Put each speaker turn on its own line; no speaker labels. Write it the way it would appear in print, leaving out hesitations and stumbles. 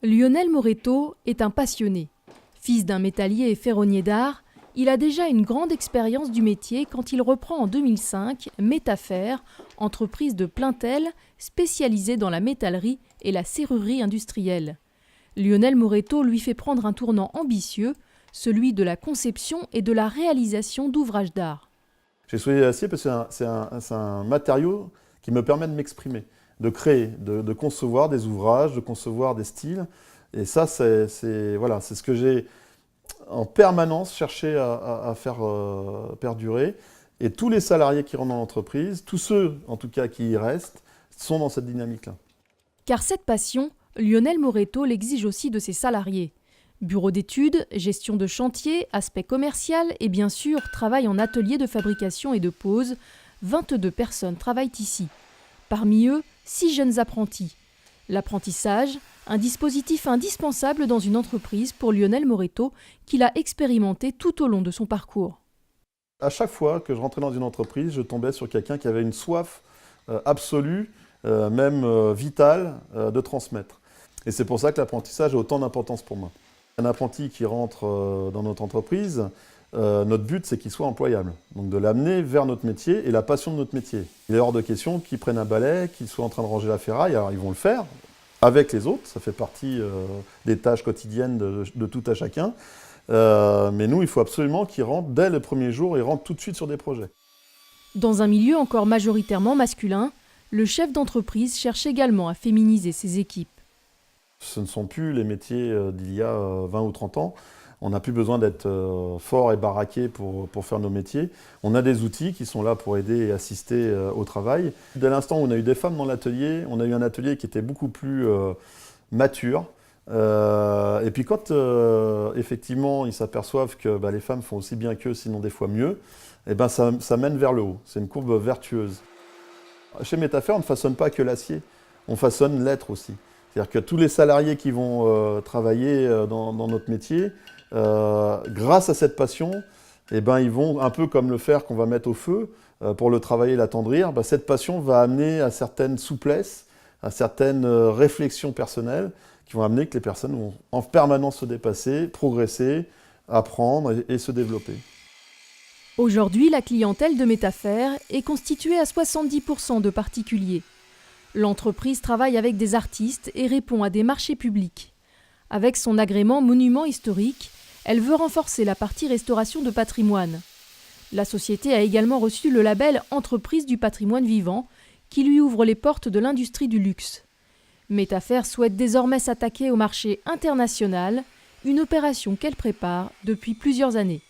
Lionel Moreto est un passionné. Fils d'un métallier et ferronnier d'art, il a déjà une grande expérience du métier quand il reprend en 2005 Métafer, entreprise de Plaintel spécialisée dans la métallerie et la serrurerie industrielle. Lionel Moreto lui fait prendre un tournant ambitieux, celui de la conception et de la réalisation d'ouvrages d'art.
J'ai choisi l'acier parce que c'est un matériau qui me permet de m'exprimer, de créer, de concevoir des ouvrages, de concevoir des styles. Et ça, c'est ce que j'ai en permanence cherché à faire perdurer. Et tous les salariés qui rentrent dans l'entreprise, tous ceux en tout cas qui y restent, sont dans cette dynamique-là.
Car cette passion, Lionel Moreto l'exige aussi de ses salariés. Bureau d'études, gestion de chantier, aspect commercial et bien sûr travail en atelier de fabrication et de pose, 22 personnes travaillent ici. Parmi eux, 6 jeunes apprentis. L'apprentissage, un dispositif indispensable dans une entreprise pour Lionel Moreto qu'il a expérimenté tout au long de son parcours.
À chaque fois que je rentrais dans une entreprise, je tombais sur quelqu'un qui avait une soif absolue, même vitale, de transmettre. Et c'est pour ça que l'apprentissage a autant d'importance pour moi. Un apprenti qui rentre dans notre entreprise, notre but c'est qu'il soit employable. Donc de l'amener vers notre métier et la passion de notre métier. Il est hors de question qu'ils prennent un balai, qu'ils soient en train de ranger la ferraille. Alors ils vont le faire avec les autres, ça fait partie des tâches quotidiennes de tout à chacun. Mais nous, il faut absolument qu'ils rentrent dès le premier jour et rentrent tout de suite sur des projets.
Dans un milieu encore majoritairement masculin, le chef d'entreprise cherche également à féminiser ses équipes.
Ce ne sont plus les métiers d'il y a 20 ou 30 ans. On n'a plus besoin d'être fort et baraqué pour faire nos métiers. On a des outils qui sont là pour aider et assister au travail. Dès l'instant où on a eu des femmes dans l'atelier, on a eu un atelier qui était beaucoup plus mature. Et puis quand effectivement ils s'aperçoivent que les femmes font aussi bien qu'eux, sinon des fois mieux, et ça mène vers le haut. C'est une courbe vertueuse. Chez Métafer, on ne façonne pas que l'acier, on façonne l'être aussi. C'est-à-dire que tous les salariés qui vont travailler dans notre métier, grâce à cette passion, ils vont, un peu comme le fer qu'on va mettre au feu pour le travailler et l'attendrir, cette passion va amener à certaines souplesses, à certaines réflexions personnelles qui vont amener que les personnes vont en permanence se dépasser, progresser, apprendre et se développer.
Aujourd'hui, la clientèle de Métafer est constituée à 70% de particuliers. L'entreprise travaille avec des artistes et répond à des marchés publics. Avec son agrément monument historique, elle veut renforcer la partie restauration de patrimoine. La société a également reçu le label Entreprise du patrimoine vivant, qui lui ouvre les portes de l'industrie du luxe. Métafer souhaite désormais s'attaquer au marché international, une opération qu'elle prépare depuis plusieurs années.